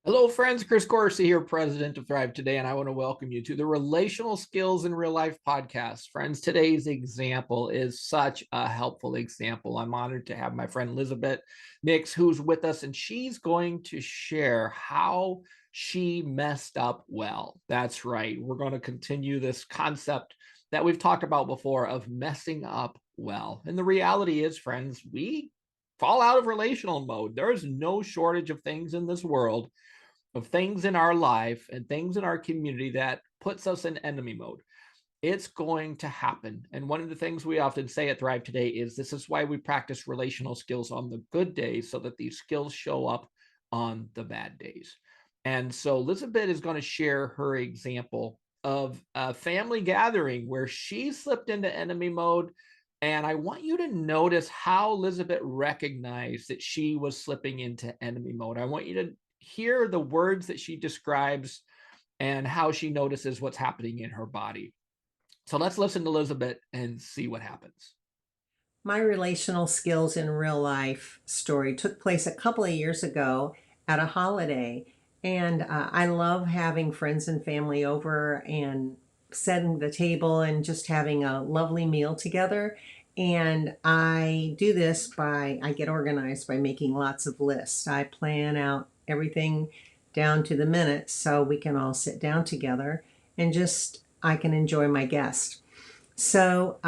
Hello, friends. Chris Corsi here, president of Thrive Today, and I want to welcome you to the Relational Skills in Real Life podcast. Friends, today's example is such a helpful example. I'm honored to have my friend Lizabet Nix, who's with us, and she's going to share how she messed up well. That's right. We're going to continue this concept that we've talked about before of messing up well. And the reality is, friends, we fall out of relational mode. There is no shortage of things in this world, of things in our life and things in our community that puts us in enemy mode. It's going to happen. And one of the things we often say at Thrive Today is this is why we practice relational skills on the good days so that these skills show up on the bad days. And so Elizabeth is going to share her example of a family gathering where she slipped into enemy mode. And I want you to notice how Elizabeth recognized that she was slipping into enemy mode. I want you to hear the words that she describes and how she notices what's happening in her body. So let's listen to Elizabeth and see what happens. My relational skills in real life story took place a couple of years ago at a holiday. And I love having friends and family over and setting the table and just having a lovely meal together. And I do this I get organized by making lots of lists. I plan out everything down to the minute so we can all sit down together and just I can enjoy my guest. So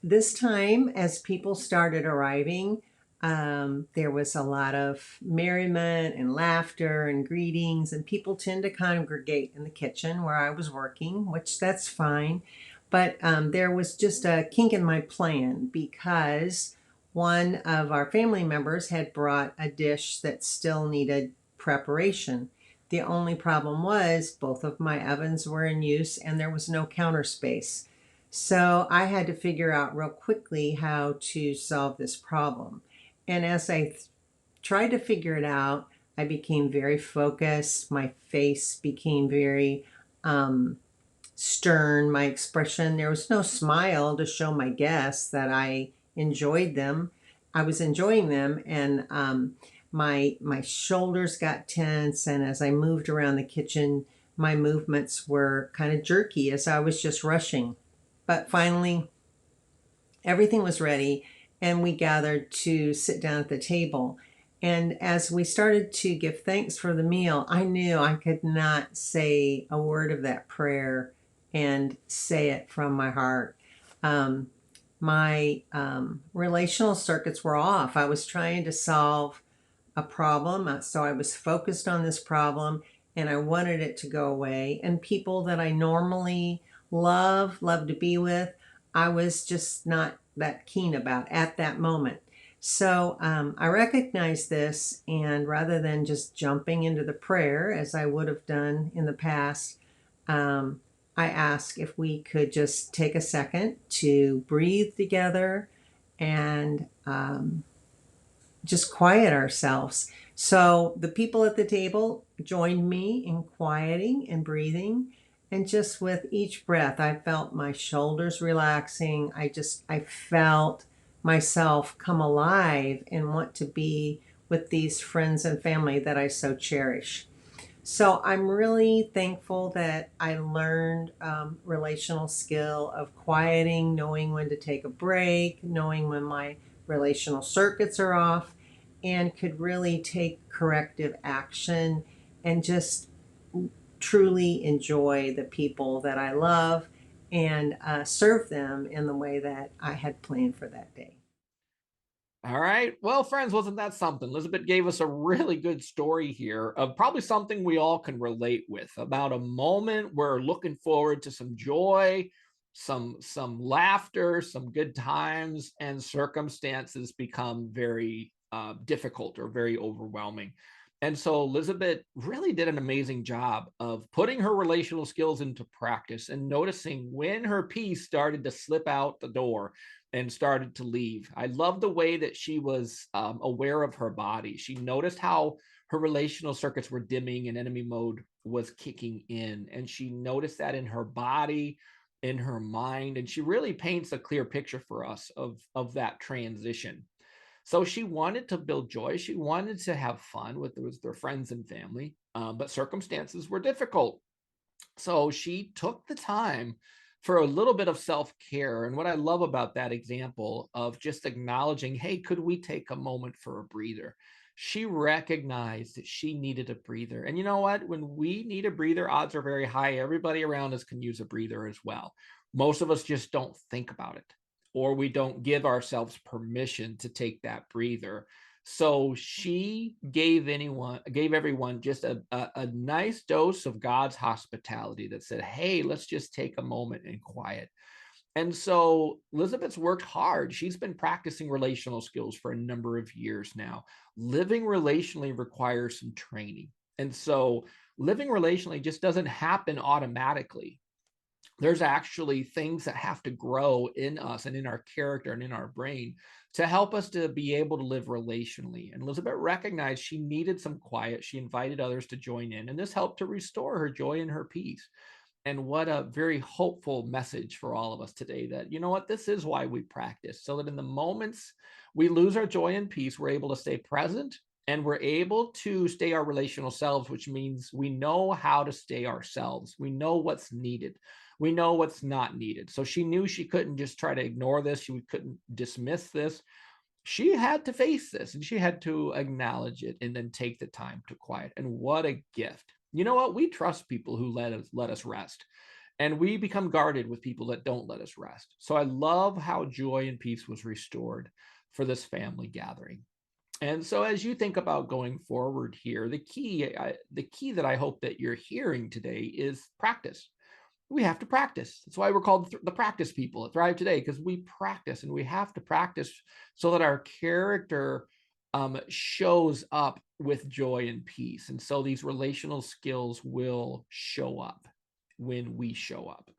this time, as people started arriving, there was a lot of merriment and laughter and greetings, and people tend to congregate in the kitchen where I was working, which that's fine. But there was just a kink in my plan because one of our family members had brought a dish that still needed preparation. The only problem was both of my ovens were in use and there was no counter space. So I had to figure out real quickly how to solve this problem. And as I tried to figure it out, I became very focused. My face became very stern. My expression, there was no smile to show my guests that I enjoyed them. I was enjoying them, and my shoulders got tense. And as I moved around the kitchen, my movements were kind of jerky as I was just rushing. But finally, everything was ready, and we gathered to sit down at the table. And as we started to give thanks for the meal, I knew I could not say a word of that prayer and say it from my heart. My relational circuits were off. I was trying to solve a problem, so I was focused on this problem and I wanted it to go away. And people that I normally love to be with, I was just not that keen about at that moment. So I recognized this, and rather than just jumping into the prayer as I would have done in the past, I asked if we could just take a second to breathe together and just quiet ourselves. So the people at the table joined me in quieting and breathing. And just with each breath, I felt my shoulders relaxing. I felt myself come alive and want to be with these friends and family that I so cherish. So I'm really thankful that I learned relational skill of quieting, knowing when to take a break, knowing when my relational circuits are off, and could really take corrective action and just truly enjoy the people that I love and serve them in the way that I had planned for that day. All right. Well, friends, wasn't that something? Elizabeth gave us a really good story here of probably something we all can relate with, about a moment where looking forward to some joy, some laughter, some good times, and circumstances become very difficult or very overwhelming. And so Elizabeth really did an amazing job of putting her relational skills into practice and noticing when her piece started to slip out the door and started to leave. I love the way that she was aware of her body. She noticed how her relational circuits were dimming and enemy mode was kicking in. And she noticed that in her body, in her mind. And she really paints a clear picture for us of that transition. So she wanted to build joy. She wanted to have fun with their friends and family. but circumstances were difficult. So she took the time for a little bit of self-care. And what I love about that example of just acknowledging, hey, could we take a moment for a breather? She recognized that she needed a breather. And you know what? When we need a breather, odds are very high. Everybody around us can use a breather as well. Most of us just don't think about it, or we don't give ourselves permission to take that breather. So she gave everyone just a nice dose of God's hospitality that said, hey, let's just take a moment in quiet. And so Lizabet's worked hard. She's been practicing relational skills for a number of years now. Living relationally requires some training. And so living relationally just doesn't happen automatically. There's actually things that have to grow in us and in our character and in our brain to help us to be able to live relationally. And Elizabeth recognized she needed some quiet. She invited others to join in, and this helped to restore her joy and her peace. And what a very hopeful message for all of us today, that, you know what, this is why we practice, so that in the moments we lose our joy and peace, we're able to stay present and we're able to stay our relational selves, which means we know how to stay ourselves. We know what's needed. We know what's not needed. So she knew she couldn't just try to ignore this. She couldn't dismiss this. She had to face this, and she had to acknowledge it and then take the time to quiet. And what a gift. You know what? We trust people who let us rest, and we become guarded with people that don't let us rest. So I love how joy and peace was restored for this family gathering. And so as you think about going forward here, the key that I hope that you're hearing today is practice. We have to practice. That's why we're called the practice people at Thrive Today, because we practice, and we have to practice so that our character shows up with joy and peace. And so these relational skills will show up when we show up.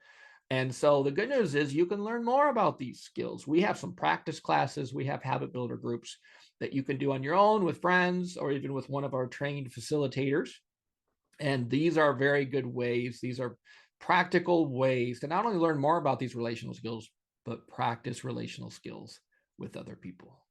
And so the good news is you can learn more about these skills. We have some practice classes. We have habit builder groups that you can do on your own with friends, or even with one of our trained facilitators. And these are very good ways. These are practical ways to not only learn more about these relational skills, but practice relational skills with other people.